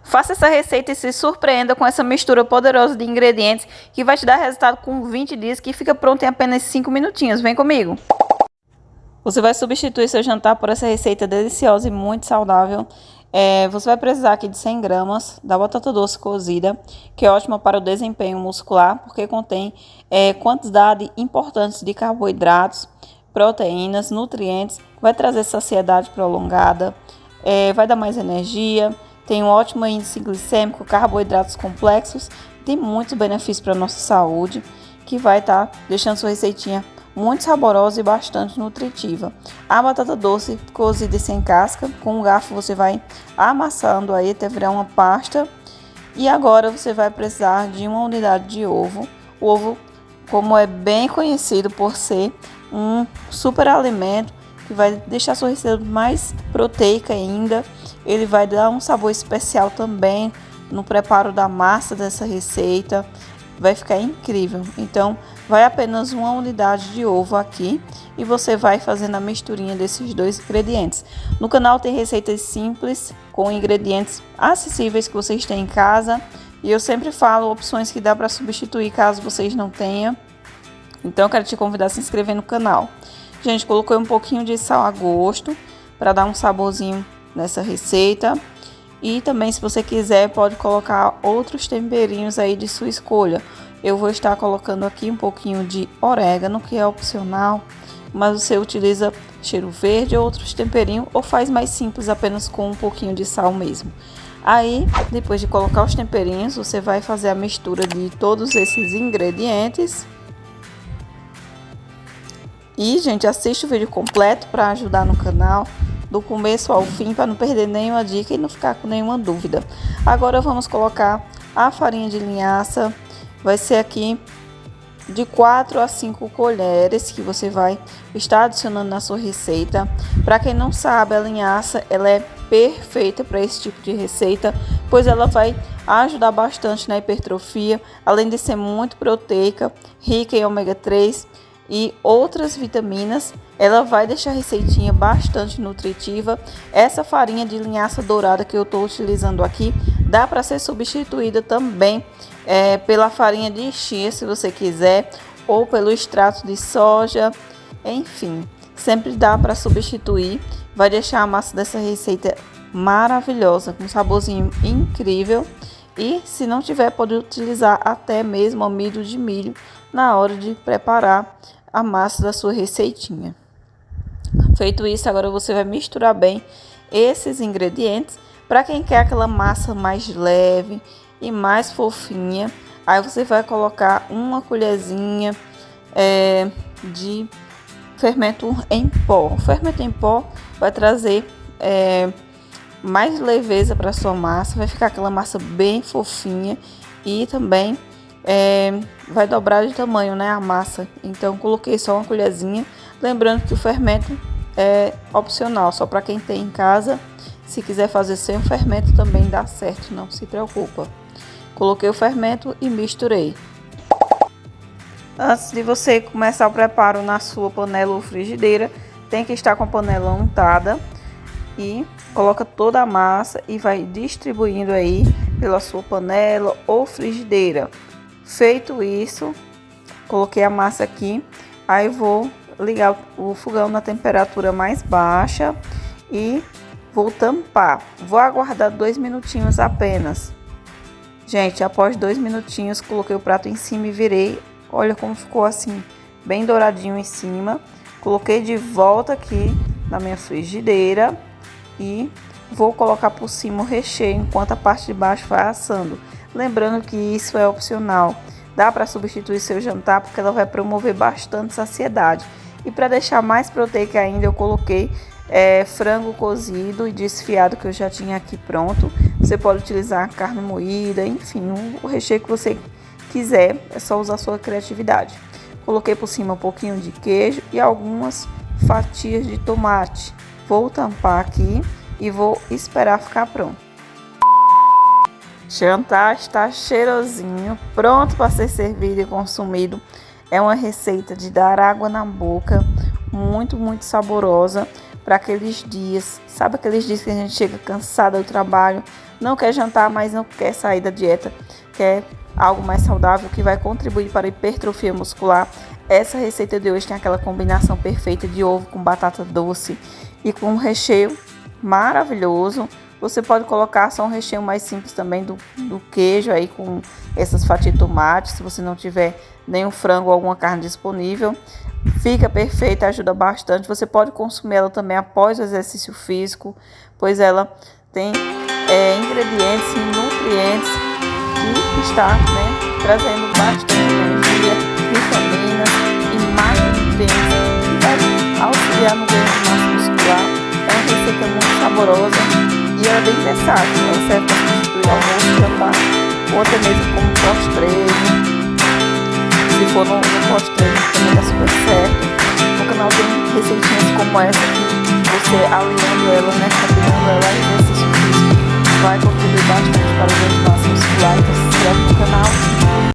Faça essa receita e se surpreenda com essa mistura poderosa de ingredientes que vai te dar resultado com 20 dias, que fica pronto em apenas 5 minutinhos. Vem comigo! Você vai substituir seu jantar por essa receita deliciosa e muito saudável. Você vai precisar aqui de 100 gramas da batata doce cozida, que é ótima para o desempenho muscular, porque contém quantidade importante de carboidratos, proteínas, nutrientes, vai trazer saciedade prolongada, vai dar mais energia, tem um ótimo índice glicêmico, carboidratos complexos, tem muitos benefícios para a nossa saúde, que vai estar deixando sua receitinha muito saborosa e bastante nutritiva. A batata doce cozida e sem casca, com um garfo você vai amassando aí até virar uma pasta. E agora você vai precisar de uma unidade de ovo. O ovo, como é bem conhecido por ser um super alimento que vai deixar sua receita mais proteica ainda, ele vai dar um sabor especial também no preparo da massa dessa receita. Vai ficar incrível. Então, vai apenas uma unidade de ovo aqui e você vai fazendo a misturinha desses dois ingredientes. No canal tem receitas simples com ingredientes acessíveis que vocês têm em casa, e eu sempre falo opções que dá para substituir caso vocês não tenham. Então, eu quero te convidar a se inscrever no canal. Gente, coloquei um pouquinho de sal a gosto para dar um saborzinho nessa receita. E também, se você quiser, pode colocar outros temperinhos aí de sua escolha. Eu vou estar colocando aqui um pouquinho de orégano, que é opcional, mas você utiliza cheiro verde ou outros temperinhos, ou faz mais simples, apenas com um pouquinho de sal mesmo. Aí, depois de colocar os temperinhos, você vai fazer a mistura de todos esses ingredientes. E, gente, assiste o vídeo completo para ajudar no canal, do começo ao fim, para não perder nenhuma dica e não ficar com nenhuma dúvida. Agora vamos colocar a farinha de linhaça. Vai ser aqui de 4 a 5 colheres que você vai estar adicionando na sua receita. Para quem não sabe, a linhaça ela é perfeita para esse tipo de receita, pois ela vai ajudar bastante na hipertrofia, além de ser muito proteica, rica em ômega 3 e outras vitaminas. Ela vai deixar a receitinha bastante nutritiva. Essa farinha de linhaça dourada que eu estou utilizando aqui dá para ser substituída também pela farinha de chia, se você quiser, ou pelo extrato de soja. Enfim, sempre dá para substituir. Vai deixar a massa dessa receita maravilhosa, com um saborzinho incrível. E se não tiver, pode utilizar até mesmo amido de milho na hora de preparar a massa da sua receitinha. Feito isso, agora você vai misturar bem esses ingredientes. Para quem quer aquela massa mais leve e mais fofinha, aí você vai colocar uma colherzinha de fermento em pó. O fermento em pó vai trazer mais leveza para sua massa, vai ficar aquela massa bem fofinha e também vai dobrar de tamanho, né, a massa. Então coloquei só uma colherzinha, lembrando que o fermento é opcional, só para quem tem em casa. Se quiser fazer sem o fermento também dá certo, não se preocupa. Coloquei o fermento e misturei. Antes de você começar o preparo na sua panela ou frigideira, tem que estar com a panela untada, e coloca toda a massa e vai distribuindo aí pela sua panela ou frigideira. Feito isso, coloquei a massa aqui, aí vou ligar o fogão na temperatura mais baixa e vou tampar. Vou aguardar 2 minutinhos apenas. Gente, após 2 minutinhos, coloquei o prato em cima e virei. Olha como ficou assim, bem douradinho em cima. Coloquei de volta aqui na minha frigideira e vou colocar por cima o recheio enquanto a parte de baixo vai assando. Lembrando que isso é opcional. Dá para substituir seu jantar, porque ela vai promover bastante saciedade. E para deixar mais proteica ainda, eu coloquei frango cozido e desfiado, que eu já tinha aqui pronto. Você pode utilizar carne moída, enfim, o recheio que você quiser, é só usar a sua criatividade. Coloquei por cima um pouquinho de queijo e algumas fatias de tomate. Vou tampar aqui e vou esperar ficar pronto. Jantar está cheirosinho, pronto para ser servido e consumido. É uma receita de dar água na boca, muito, muito saborosa. para aqueles dias. Sabe aqueles dias que a gente chega cansada do trabalho, não quer jantar, mas não quer sair da dieta, quer algo mais saudável que vai contribuir para a hipertrofia muscular? Essa receita de hoje tem aquela combinação perfeita de ovo com batata doce e com um recheio maravilhoso. Você pode colocar só um recheio mais simples também do queijo aí com essas fatias de tomate, se você não tiver nenhum frango ou alguma carne disponível. Fica perfeita, ajuda bastante. Você pode consumir ela também após o exercício físico, pois ela tem ingredientes e nutrientes que está, trazendo bastante energia, vitaminas e macronutrientes que vai auxiliar no ganho de massa muscular. É uma receita muito saborosa e ela é bem versátil. Ela serve para substituir almoço, jantar ou até mesmo como pós-treino. Se for no pós-treino também dá super certo. No canal tem receitinhas como essa que você alinhando ela, combinando ela e exercício físico vai contribuir bastante para o ganho de massa muscular. Então se inscreve no canal.